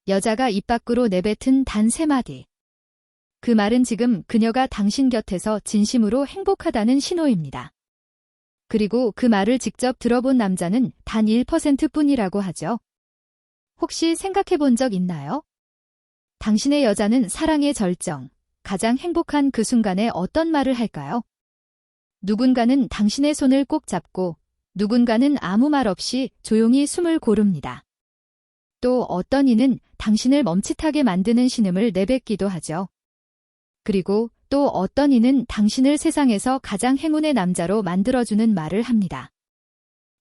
여자가 입 밖으로 내뱉은 단 3마디. 그 말은 지금 그녀가 당신 곁에서 진심으로 행복하다는 신호입니다. 그리고 그 말을 직접 들어본 남자는 단 1%뿐이라고 하죠. 혹시 생각해 본 적 있나요? 당신의 여자는 사랑의 절정, 가장 행복한 그 순간에 어떤 말을 할까요? 누군가는 당신의 손을 꼭 잡고 누군가는 아무 말 없이 조용히 숨을 고릅니다. 또 어떤 이는 당신을 멈칫하게 만드는 신음을 내뱉기도 하죠. 그리고 또 어떤 이는 당신을 세상에서 가장 행운의 남자로 만들어주는 말을 합니다.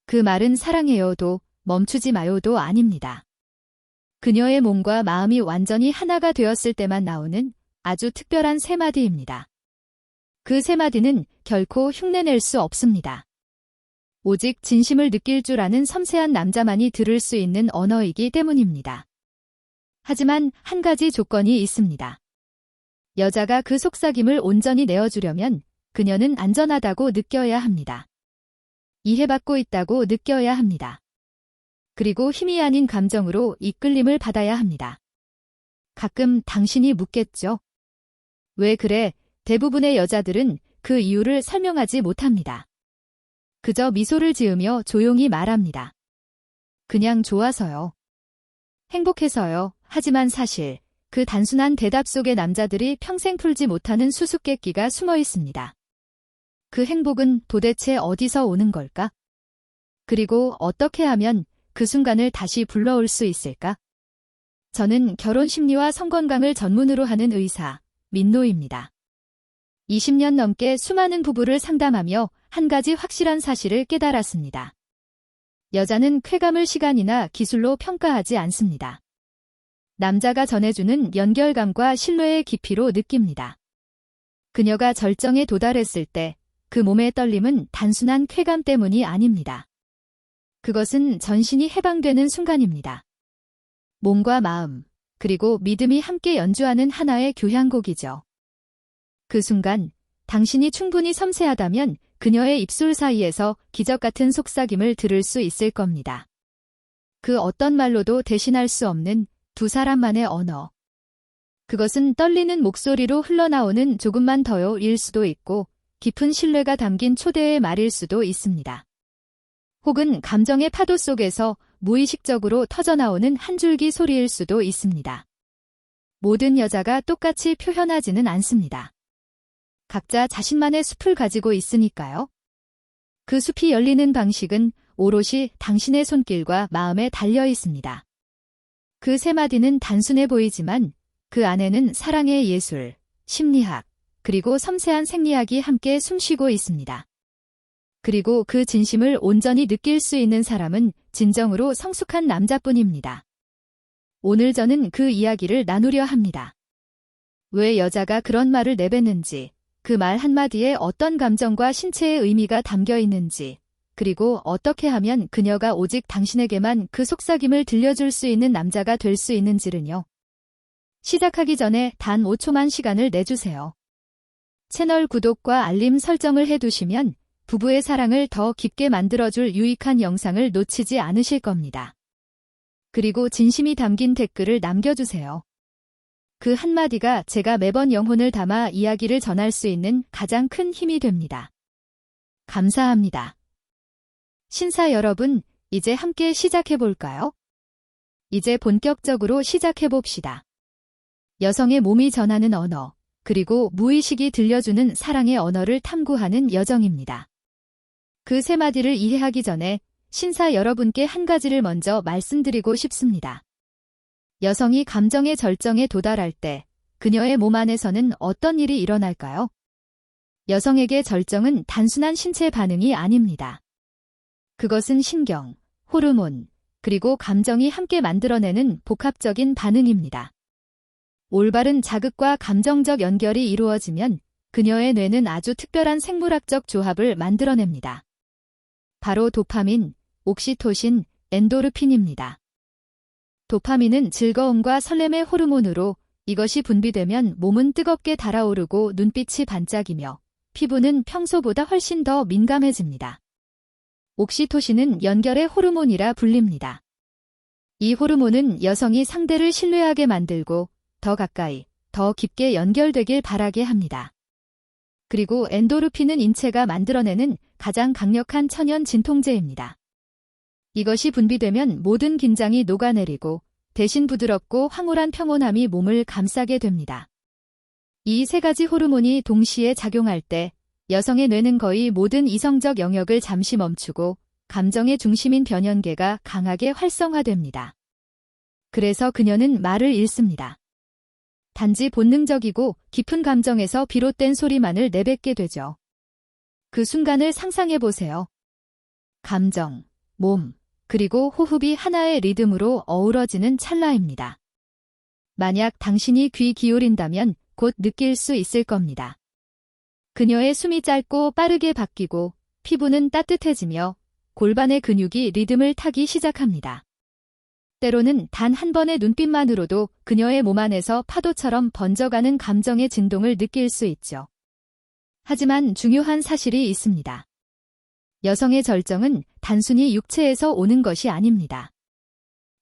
그 말은 사랑해요도 멈추지 마요도 아닙니다. 그녀의 몸과 마음이 완전히 하나가 되었을 때만 나오는 아주 특별한 3마디입니다. 그 3마디는 결코 흉내낼 수 없습니다. 오직 진심을 느낄 줄 아는 섬세한 남자만이 들을 수 있는 언어이기 때문입니다. 하지만 한 가지 조건이 있습니다. 여자가 그 속삭임을 온전히 내어주려면 그녀는 안전하다고 느껴야 합니다. 이해받고 있다고 느껴야 합니다. 그리고 힘이 아닌 감정으로 이끌림을 받아야 합니다. 가끔 당신이 묻겠죠. 왜 그래? 대부분의 여자들은 그 이유를 설명하지 못합니다. 그저 미소를 지으며 조용히 말합니다. 그냥 좋아서요. 행복해서요. 하지만 사실 그 단순한 대답 속에 남자들이 평생 풀지 못하는 수수께끼가 숨어 있습니다. 그 행복은 도대체 어디서 오는 걸까? 그리고 어떻게 하면 그 순간을 다시 불러올 수 있을까? 저는 결혼 심리와 성건강을 전문으로 하는 의사, 민노입니다. 20년 넘게 수많은 부부를 상담하며 한 가지 확실한 사실을 깨달았습니다. 여자는 쾌감을 시간이나 기술로 평가하지 않습니다. 남자가 전해주는 연결감과 신뢰의 깊이로 느낍니다. 그녀가 절정에 도달했을 때 그 몸의 떨림은 단순한 쾌감 때문이 아닙니다. 그것은 전신이 해방되는 순간입니다. 몸과 마음, 그리고 믿음이 함께 연주하는 하나의 교향곡이죠. 그 순간 당신이 충분히 섬세하다면 그녀의 입술 사이에서 기적 같은 속삭임을 들을 수 있을 겁니다. 그 어떤 말로도 대신할 수 없는 두 사람만의 언어. 그것은 떨리는 목소리로 흘러나오는 조금만 더요일 수도 있고 깊은 신뢰가 담긴 초대의 말일 수도 있습니다. 혹은 감정의 파도 속에서 무의식적으로 터져나오는 한 줄기 소리일 수도 있습니다. 모든 여자가 똑같이 표현하지는 않습니다. 각자 자신만의 숲을 가지고 있으니까요. 그 숲이 열리는 방식은 오롯이 당신의 손길과 마음에 달려 있습니다. 그 3마디는 단순해 보이지만 그 안에는 사랑의 예술, 심리학, 그리고 섬세한 생리학이 함께 숨쉬고 있습니다. 그리고 그 진심을 온전히 느낄 수 있는 사람은 진정으로 성숙한 남자뿐입니다. 오늘 저는 그 이야기를 나누려 합니다. 왜 여자가 그런 말을 내뱉는지, 그 말 한마디에 어떤 감정과 신체의 의미가 담겨 있는지, 그리고 어떻게 하면 그녀가 오직 당신에게만 그 속삭임을 들려줄 수 있는 남자가 될 수 있는지를요. 시작하기 전에 단 5초만 시간을 내주세요. 채널 구독과 알림 설정을 해두시면 부부의 사랑을 더 깊게 만들어줄 유익한 영상을 놓치지 않으실 겁니다. 그리고 진심이 담긴 댓글을 남겨주세요. 그 한마디가 제가 매번 영혼을 담아 이야기를 전할 수 있는 가장 큰 힘이 됩니다. 감사합니다. 신사 여러분, 이제 함께 시작해볼까요? 이제 본격적으로 시작해봅시다. 여성의 몸이 전하는 언어, 그리고 무의식이 들려주는 사랑의 언어를 탐구하는 여정입니다. 그 3마디를 이해하기 전에 신사 여러분께 한 가지를 먼저 말씀드리고 싶습니다. 여성이 감정의 절정에 도달할 때 그녀의 몸 안에서는 어떤 일이 일어날까요? 여성에게 절정은 단순한 신체 반응이 아닙니다. 그것은 신경, 호르몬, 그리고 감정이 함께 만들어내는 복합적인 반응입니다. 올바른 자극과 감정적 연결이 이루어지면 그녀의 뇌는 아주 특별한 생물학적 조합을 만들어냅니다. 바로 도파민, 옥시토신, 엔도르핀입니다. 도파민은 즐거움과 설렘의 호르몬으로 이것이 분비되면 몸은 뜨겁게 달아오르고 눈빛이 반짝이며 피부는 평소보다 훨씬 더 민감해집니다. 옥시토신은 연결의 호르몬이라 불립니다. 이 호르몬은 여성이 상대를 신뢰하게 만들고 더 가까이, 더 깊게 연결되길 바라게 합니다. 그리고 엔도르핀은 인체가 만들어내는 가장 강력한 천연 진통제입니다. 이것이 분비되면 모든 긴장이 녹아내리고 대신 부드럽고 황홀한 평온함이 몸을 감싸게 됩니다. 이 세 가지 호르몬이 동시에 작용할 때 여성의 뇌는 거의 모든 이성적 영역을 잠시 멈추고 감정의 중심인 변연계가 강하게 활성화됩니다. 그래서 그녀는 말을 잃습니다. 단지 본능적이고 깊은 감정에서 비롯된 소리만을 내뱉게 되죠. 그 순간을 상상해 보세요. 감정, 몸, 그리고 호흡이 하나의 리듬으로 어우러지는 찰나입니다. 만약 당신이 귀 기울인다면 곧 느낄 수 있을 겁니다. 그녀의 숨이 짧고 빠르게 바뀌고 피부는 따뜻해지며 골반의 근육이 리듬을 타기 시작합니다. 때로는 단 한 번의 눈빛만으로도 그녀의 몸 안에서 파도처럼 번져가는 감정의 진동을 느낄 수 있죠. 하지만 중요한 사실이 있습니다. 여성의 절정은 단순히 육체에서 오는 것이 아닙니다.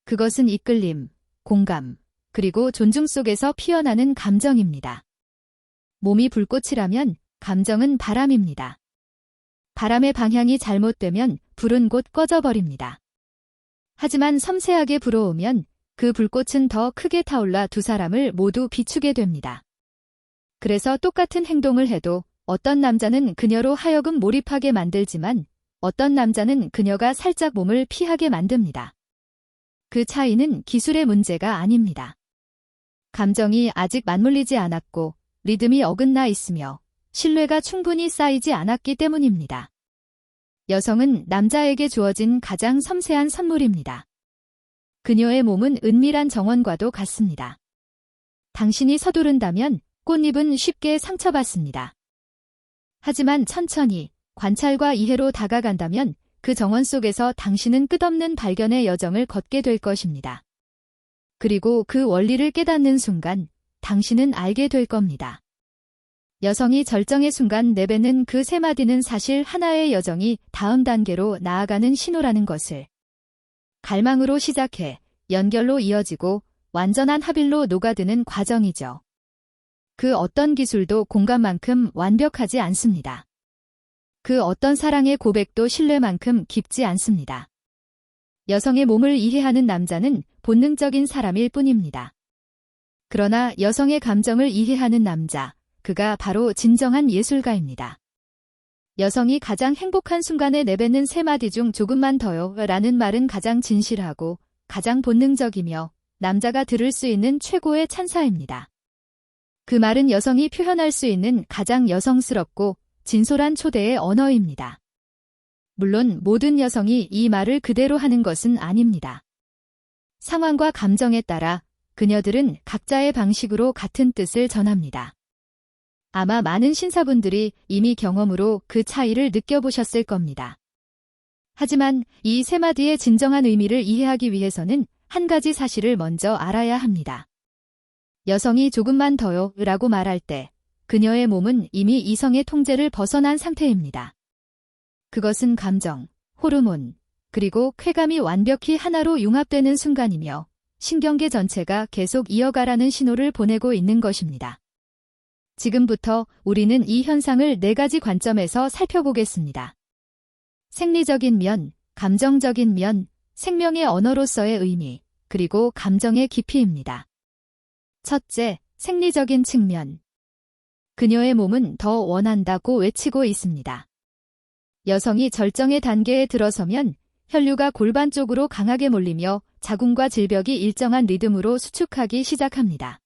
그것은 이끌림, 공감, 그리고 존중 속에서 피어나는 감정입니다. 몸이 불꽃이라면 감정은 바람입니다. 바람의 방향이 잘못되면 불은 곧 꺼져버립니다. 하지만 섬세하게 불어오면 그 불꽃은 더 크게 타올라 두 사람을 모두 비추게 됩니다. 그래서 똑같은 행동을 해도 어떤 남자는 그녀로 하여금 몰입하게 만들지만 어떤 남자는 그녀가 살짝 몸을 피하게 만듭니다. 그 차이는 기술의 문제가 아닙니다. 감정이 아직 맞물리지 않았고 리듬이 어긋나 있으며 신뢰가 충분히 쌓이지 않았기 때문입니다. 여성은 남자에게 주어진 가장 섬세한 선물입니다. 그녀의 몸은 은밀한 정원과도 같습니다. 당신이 서두른다면 꽃잎은 쉽게 상처받습니다. 하지만 천천히 관찰과 이해로 다가간다면 그 정원 속에서 당신은 끝없는 발견의 여정을 걷게 될 것입니다. 그리고 그 원리를 깨닫는 순간 당신은 알게 될 겁니다. 여성이 절정의 순간 내뱉는 그 세 마디는 사실 하나의 여정이 다음 단계로 나아가는 신호라는 것을. 갈망으로 시작해 연결로 이어지고 완전한 합일로 녹아드는 과정이죠. 그 어떤 기술도 공감만큼 완벽하지 않습니다. 그 어떤 사랑의 고백도 신뢰만큼 깊지 않습니다. 여성의 몸을 이해하는 남자는 본능적인 사람일 뿐입니다. 그러나 여성의 감정을 이해하는 남자, 그가 바로 진정한 예술가입니다. 여성이 가장 행복한 순간에 내뱉는 세 마디 중 조금만 더요 라는 말은 가장 진실하고 가장 본능적이며 남자가 들을 수 있는 최고의 찬사입니다. 그 말은 여성이 표현할 수 있는 가장 여성스럽고 진솔한 초대의 언어입니다. 물론 모든 여성이 이 말을 그대로 하는 것은 아닙니다. 상황과 감정에 따라 그녀들은 각자의 방식으로 같은 뜻을 전합니다. 아마 많은 신사분들이 이미 경험으로 그 차이를 느껴보셨을 겁니다. 하지만 이 세 마디의 진정한 의미를 이해하기 위해서는 한 가지 사실을 먼저 알아야 합니다. 여성이 조금만 더요 라고 말할 때 그녀의 몸은 이미 이성의 통제를 벗어난 상태입니다. 그것은 감정, 호르몬, 그리고 쾌감이 완벽히 하나로 융합되는 순간이며 신경계 전체가 계속 이어가라는 신호를 보내고 있는 것입니다. 지금부터 우리는 이 현상을 네 가지 관점에서 살펴보겠습니다. 생리적인 면, 감정적인 면, 생명의 언어로서의 의미, 그리고 감정의 깊이입니다. 첫째, 생리적인 측면. 그녀의 몸은 더 원한다고 외치고 있습니다. 여성이 절정의 단계에 들어서면 혈류가 골반 쪽으로 강하게 몰리며 자궁과 질벽이 일정한 리듬으로 수축하기 시작합니다.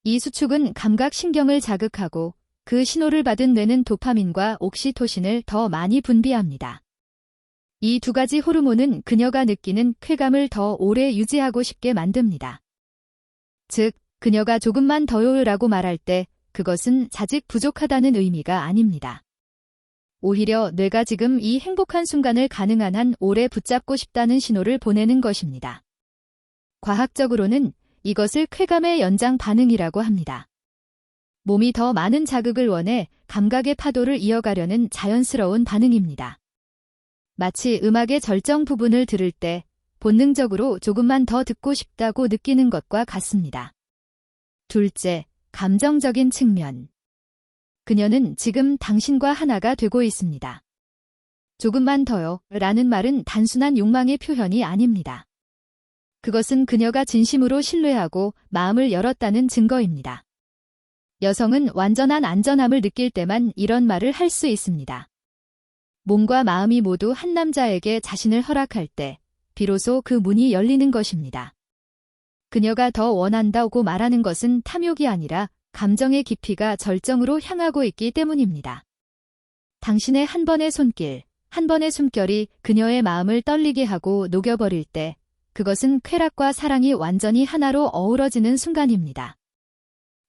이 수축은 감각신경을 자극하고 그 신호를 받은 뇌는 도파민과 옥시토신을 더 많이 분비합니다. 이 두 가지 호르몬은 그녀가 느끼는 쾌감을 더 오래 유지하고 싶게 만듭니다. 즉, 그녀가 조금만 더요라고 말할 때 그것은 자직 부족하다는 의미가 아닙니다. 오히려 뇌가 지금 이 행복한 순간을 가능한 한 오래 붙잡고 싶다는 신호를 보내는 것입니다. 과학적으로는 이것을 쾌감의 연장 반응이라고 합니다. 몸이 더 많은 자극을 원해 감각의 파도를 이어가려는 자연스러운 반응입니다. 마치 음악의 절정 부분을 들을 때 본능적으로 조금만 더 듣고 싶다고 느끼는 것과 같습니다. 둘째, 감정적인 측면. 그녀는 지금 당신과 하나가 되고 있습니다. 조금만 더요 라는 말은 단순한 욕망의 표현이 아닙니다. 그것은 그녀가 진심으로 신뢰하고 마음을 열었다는 증거입니다. 여성은 완전한 안전함을 느낄 때만 이런 말을 할 수 있습니다. 몸과 마음이 모두 한 남자에게 자신을 허락할 때 비로소 그 문이 열리는 것입니다. 그녀가 더 원한다고 말하는 것은 탐욕이 아니라 감정의 깊이가 절정으로 향하고 있기 때문입니다. 당신의 한 번의 손길, 한 번의 숨결이 그녀의 마음을 떨리게 하고 녹여버릴 때 그것은 쾌락과 사랑이 완전히 하나로 어우러지는 순간입니다.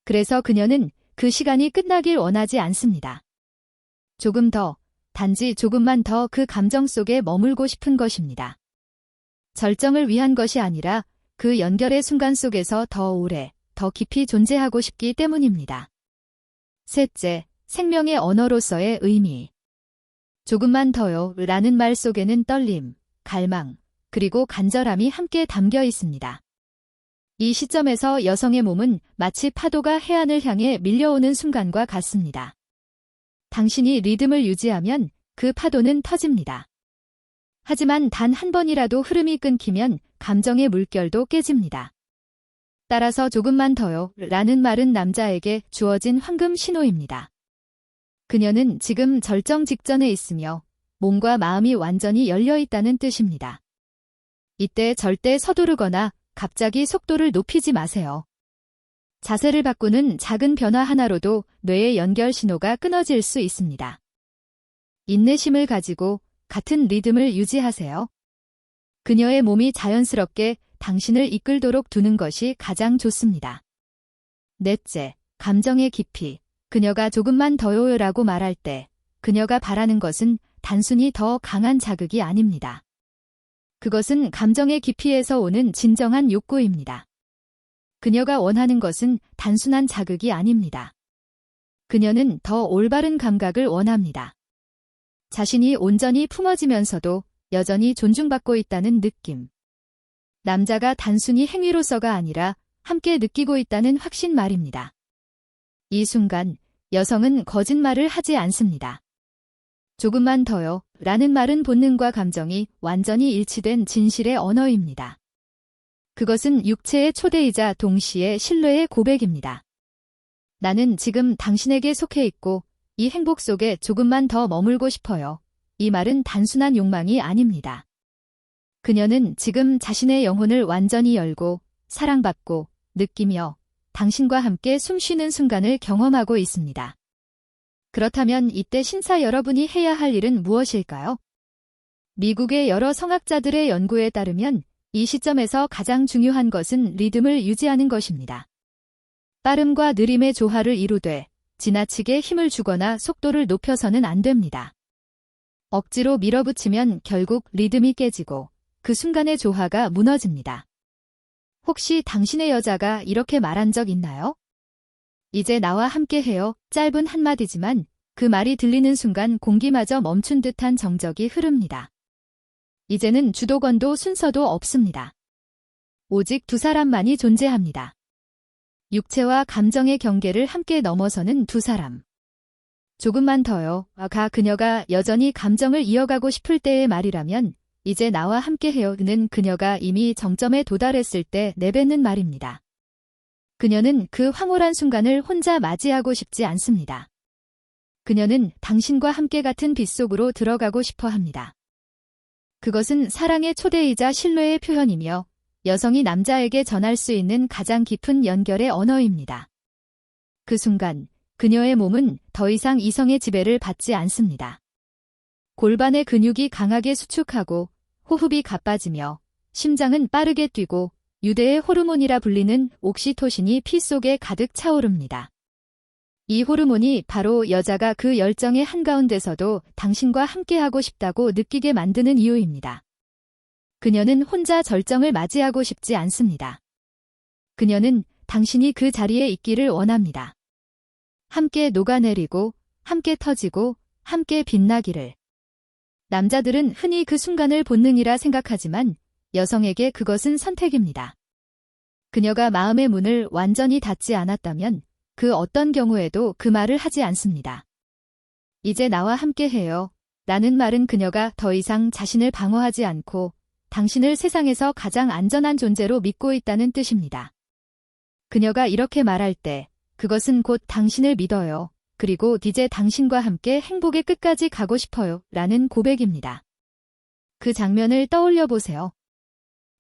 그래서 그녀는 그 시간이 끝나길 원하지 않습니다. 조금 더, 단지 조금만 더 그 감정 속에 머물고 싶은 것입니다. 절정을 위한 것이 아니라 그 연결의 순간 속에서 더 오래, 더 깊이 존재하고 싶기 때문입니다. 셋째, 생명의 언어로서의 의미. 조금만 더요 라는 말 속에는 떨림, 갈망, 그리고 간절함이 함께 담겨 있습니다. 이 시점에서 여성의 몸은 마치 파도가 해안을 향해 밀려오는 순간과 같습니다. 당신이 리듬을 유지하면 그 파도는 터집니다. 하지만 단 한 번이라도 흐름이 끊기면 감정의 물결도 깨집니다. 따라서 조금만 더요 라는 말은 남자에게 주어진 황금 신호입니다. 그녀는 지금 절정 직전에 있으며 몸과 마음이 완전히 열려 있다는 뜻입니다. 이때 절대 서두르거나 갑자기 속도를 높이지 마세요. 자세를 바꾸는 작은 변화 하나로도 뇌의 연결 신호가 끊어질 수 있습니다. 인내심을 가지고 같은 리듬을 유지하세요. 그녀의 몸이 자연스럽게 당신을 이끌도록 두는 것이 가장 좋습니다. 넷째, 감정의 깊이. 그녀가 조금만 더요라고 말할 때 그녀가 바라는 것은 단순히 더 강한 자극이 아닙니다. 그것은 감정의 깊이에서 오는 진정한 욕구입니다. 그녀가 원하는 것은 단순한 자극이 아닙니다. 그녀는 더 올바른 감각을 원합니다. 자신이 온전히 품어지면서도 여전히 존중받고 있다는 느낌. 남자가 단순히 행위로서가 아니라 함께 느끼고 있다는 확신 말입니다. 이 순간 여성은 거짓말을 하지 않습니다. 조금만 더요 라는 말은 본능과 감정이 완전히 일치된 진실의 언어입니다. 그것은 육체의 초대이자 동시에 신뢰의 고백입니다. 나는 지금 당신에게 속해 있고 이 행복 속에 조금만 더 머물고 싶어요. 이 말은 단순한 욕망이 아닙니다. 그녀는 지금 자신의 영혼을 완전히 열고 사랑받고 느끼며 당신과 함께 숨쉬는 순간을 경험하고 있습니다. 그렇다면 이때 신사 여러분이 해야 할 일은 무엇일까요? 미국의 여러 성학자들의 연구에 따르면 이 시점에서 가장 중요한 것은 리듬을 유지하는 것입니다. 빠름과 느림의 조화를 이루되 지나치게 힘을 주거나 속도를 높여서는 안 됩니다. 억지로 밀어붙이면 결국 리듬이 깨지고 그 순간의 조화가 무너집니다. 혹시 당신의 여자가 이렇게 말한 적 있나요? 이제 나와 함께 해요. 짧은 한마디지만 그 말이 들리는 순간 공기마저 멈춘 듯한 정적이 흐릅니다. 이제는 주도권도 순서도 없습니다. 오직 두 사람만이 존재합니다. 육체와 감정의 경계를 함께 넘어서는 두 사람. 조금만 더요. 그녀가 여전히 감정을 이어가고 싶을 때의 말이라면 이제 나와 함께 해요는 그녀가 이미 정점에 도달했을 때 내뱉는 말입니다. 그녀는 그 황홀한 순간을 혼자 맞이하고 싶지 않습니다. 그녀는 당신과 함께 같은 빛 속으로 들어가고 싶어 합니다. 그것은 사랑의 초대이자 신뢰의 표현이며 여성이 남자에게 전할 수 있는 가장 깊은 연결의 언어입니다. 그 순간 그녀의 몸은 더 이상 이성의 지배를 받지 않습니다. 골반의 근육이 강하게 수축하고 호흡이 가빠지며 심장은 빠르게 뛰고 유대의 호르몬이라 불리는 옥시토신이 피 속에 가득 차오릅니다. 이 호르몬이 바로 여자가 그 열정의 한가운데서도 당신과 함께하고 싶다고 느끼게 만드는 이유입니다. 그녀는 혼자 절정을 맞이하고 싶지 않습니다. 그녀는 당신이 그 자리에 있기를 원합니다. 함께 녹아내리고 함께 터지고 함께 빛나기를. 남자들은 흔히 그 순간을 본능이라 생각하지만 여성에게 그것은 선택입니다. 그녀가 마음의 문을 완전히 닫지 않았다면 그 어떤 경우에도 그 말을 하지 않습니다. 이제 나와 함께 해요. 라는 말은 그녀가 더 이상 자신을 방어하지 않고 당신을 세상에서 가장 안전한 존재로 믿고 있다는 뜻입니다. 그녀가 이렇게 말할 때 그것은 곧 당신을 믿어요. 그리고 이제 당신과 함께 행복의 끝까지 가고 싶어요. 라는 고백입니다. 그 장면을 떠올려 보세요.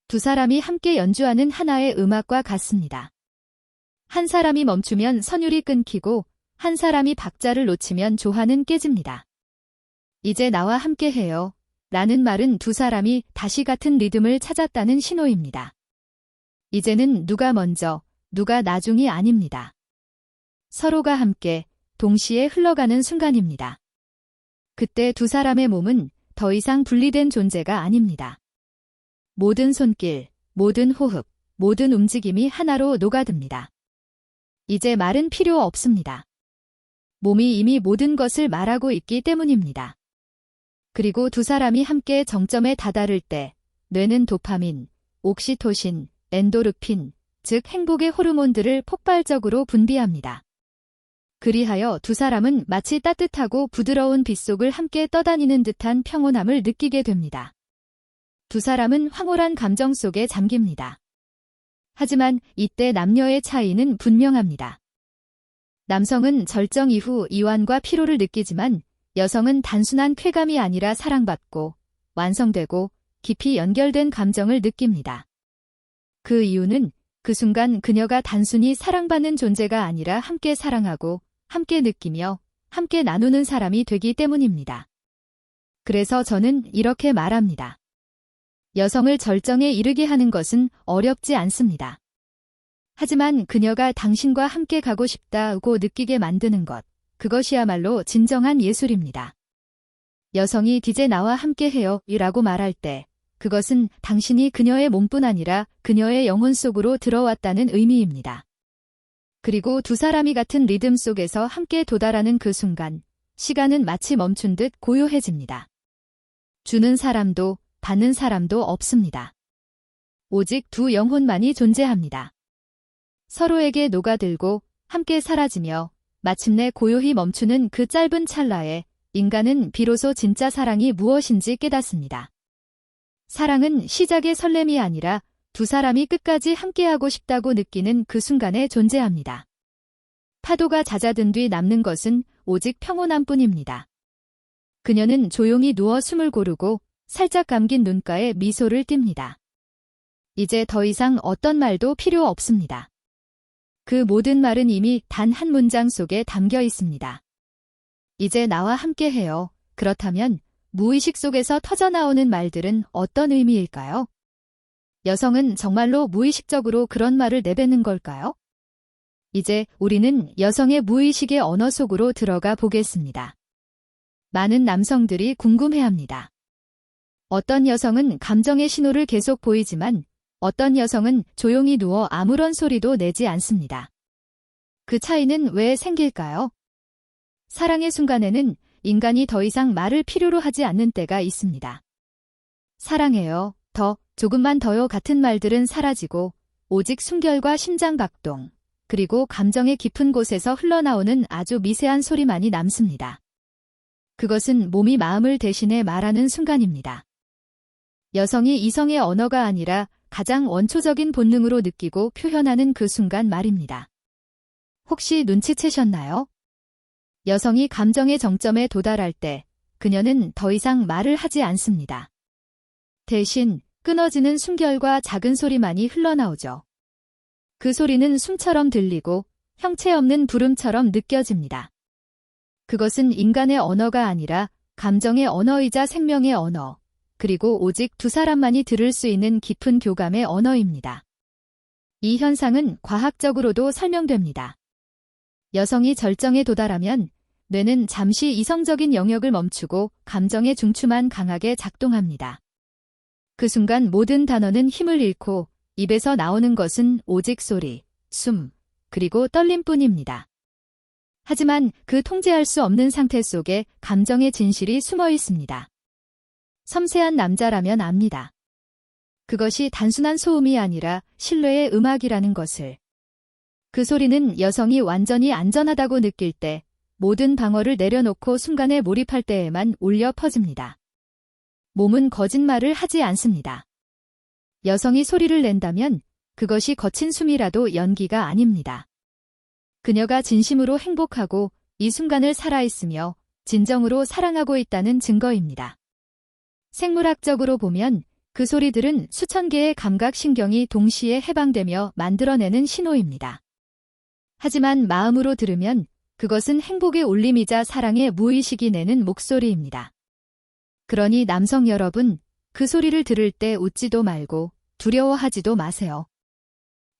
두 사람이 함께 연주하는 하나의 음악과 같습니다. 한 사람이 멈추면 선율이 끊기고 한 사람이 박자를 놓치면 조화는 깨집니다. 이제 나와 함께 해요. 라는 말은 두 사람이 다시 같은 리듬을 찾았다는 신호입니다. 이제는 누가 먼저, 누가 나중이 아닙니다. 서로가 함께, 동시에 흘러가는 순간입니다. 그때 두 사람의 몸은 더 이상 분리된 존재가 아닙니다. 모든 손길, 모든 호흡, 모든 움직임이 하나로 녹아듭니다. 이제 말은 필요 없습니다. 몸이 이미 모든 것을 말하고 있기 때문입니다. 그리고 두 사람이 함께 정점에 다다를 때 뇌는 도파민, 옥시토신, 엔도르핀, 즉 행복의 호르몬들을 폭발적으로 분비합니다. 그리하여 두 사람은 마치 따뜻하고 부드러운 빗속을 함께 떠다니는 듯한 평온함을 느끼게 됩니다. 두 사람은 황홀한 감정 속에 잠깁니다. 하지만 이때 남녀의 차이는 분명합니다. 남성은 절정 이후 이완과 피로를 느끼지만 여성은 단순한 쾌감이 아니라 사랑받고 완성되고 깊이 연결된 감정을 느낍니다. 그 이유는 그 순간 그녀가 단순히 사랑받는 존재가 아니라 함께 사랑하고 함께 느끼며 함께 나누는 사람이 되기 때문입니다. 그래서 저는 이렇게 말합니다. 여성을 절정에 이르게 하는 것은 어렵지 않습니다. 하지만 그녀가 당신과 함께 가고 싶다고 느끼게 만드는 것, 그것이야말로 진정한 예술입니다. 여성이 이제 나와 함께 해요 라고 말할 때 그것은 당신이 그녀의 몸뿐 아니라 그녀의 영혼 속으로 들어왔다는 의미입니다. 그리고 두 사람이 같은 리듬 속에서 함께 도달하는 그 순간, 시간은 마치 멈춘 듯 고요해집니다. 주는 사람도 받는 사람도 없습니다. 오직 두 영혼만이 존재합니다. 서로에게 녹아들고 함께 사라지며 마침내 고요히 멈추는 그 짧은 찰나에 인간은 비로소 진짜 사랑이 무엇인지 깨닫습니다. 사랑은 시작의 설렘이 아니라 두 사람이 끝까지 함께하고 싶다고 느끼는 그 순간에 존재합니다. 파도가 잦아든 뒤 남는 것은 오직 평온함뿐입니다. 그녀는 조용히 누워 숨을 고르고 살짝 감긴 눈가에 미소를 띱니다. 이제 더 이상 어떤 말도 필요 없습니다. 그 모든 말은 이미 단 한 문장 속에 담겨 있습니다. 이제 나와 함께 해요. 그렇다면 무의식 속에서 터져나오는 말들은 어떤 의미일까요? 여성은 정말로 무의식적으로 그런 말을 내뱉는 걸까요? 이제 우리는 여성의 무의식의 언어 속으로 들어가 보겠습니다. 많은 남성들이 궁금해합니다. 어떤 여성은 감정의 신호를 계속 보이지만 어떤 여성은 조용히 누워 아무런 소리도 내지 않습니다. 그 차이는 왜 생길까요? 사랑의 순간에는 인간이 더 이상 말을 필요로 하지 않는 때가 있습니다. 사랑해요, 조금만 더요 같은 말들은 사라지고 오직 숨결과 심장박동, 그리고 감정의 깊은 곳에서 흘러나오는 아주 미세한 소리만이 남습니다. 그것은 몸이 마음을 대신해 말하는 순간입니다. 여성이 이성의 언어가 아니라 가장 원초적인 본능으로 느끼고 표현하는 그 순간 말입니다. 혹시 눈치채셨나요? 여성이 감정의 정점에 도달할 때 그녀는 더 이상 말을 하지 않습니다. 대신 끊어지는 숨결과 작은 소리만이 흘러나오죠. 그 소리는 숨처럼 들리고 형체 없는 부름처럼 느껴집니다. 그것은 인간의 언어가 아니라 감정의 언어이자 생명의 언어, 그리고 오직 두 사람만이 들을 수 있는 깊은 교감의 언어입니다. 이 현상은 과학적으로도 설명됩니다. 여성이 절정에 도달하면 뇌는 잠시 이성적인 영역을 멈추고 감정의 중추만 강하게 작동합니다. 그 순간 모든 단어는 힘을 잃고 입에서 나오는 것은 오직 소리, 숨, 그리고 떨림뿐입니다. 하지만 그 통제할 수 없는 상태 속에 감정의 진실이 숨어 있습니다. 섬세한 남자라면 압니다. 그것이 단순한 소음이 아니라 신뢰의 음악이라는 것을. 그 소리는 여성이 완전히 안전하다고 느낄 때, 모든 방어를 내려놓고 순간에 몰입할 때에만 울려 퍼집니다. 몸은 거짓말을 하지 않습니다. 여성이 소리를 낸다면 그것이 거친 숨이라도 연기가 아닙니다. 그녀가 진심으로 행복하고 이 순간을 살아있으며 진정으로 사랑하고 있다는 증거입니다. 생물학적으로 보면 그 소리들은 수천 개의 감각신경이 동시에 해방되며 만들어내는 신호입니다. 하지만 마음으로 들으면 그것은 행복의 울림이자 사랑의 무의식이 내는 목소리입니다. 그러니 남성 여러분, 그 소리를 들을 때 웃지도 말고 두려워하지도 마세요.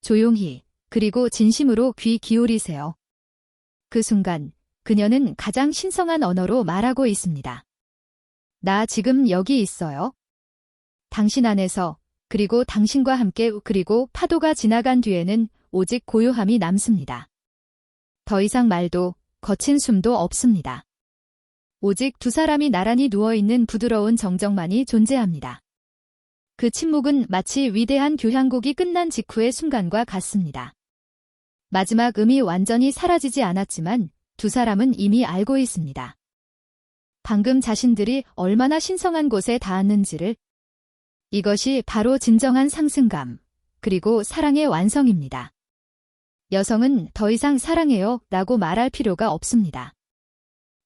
조용히, 그리고 진심으로 귀 기울이세요. 그 순간, 그녀는 가장 신성한 언어로 말하고 있습니다. 나 지금 여기 있어요. 당신 안에서, 그리고 당신과 함께, 그리고 파도가 지나간 뒤에는 오직 고요함이 남습니다. 더 이상 말도, 거친 숨도 없습니다. 오직 두 사람이 나란히 누워있는 부드러운 정적만이 존재합니다. 그 침묵은 마치 위대한 교향곡이 끝난 직후의 순간과 같습니다. 마지막 음이 완전히 사라지지 않았지만 두 사람은 이미 알고 있습니다. 방금 자신들이 얼마나 신성한 곳에 닿았는지를. 이것이 바로 진정한 상승감, 그리고 사랑의 완성입니다. 여성은 더 이상 사랑해요 라고 말할 필요가 없습니다.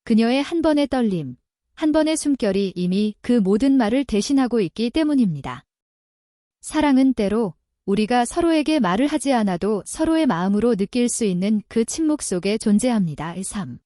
그녀의 한 번의 떨림, 한 번의 숨결이 이미 그 모든 말을 대신하고 있기 때문입니다. 사랑은 때로 우리가 서로에게 말을 하지 않아도 서로의 마음으로 느낄 수 있는 그 침묵 속에 존재합니다. 3.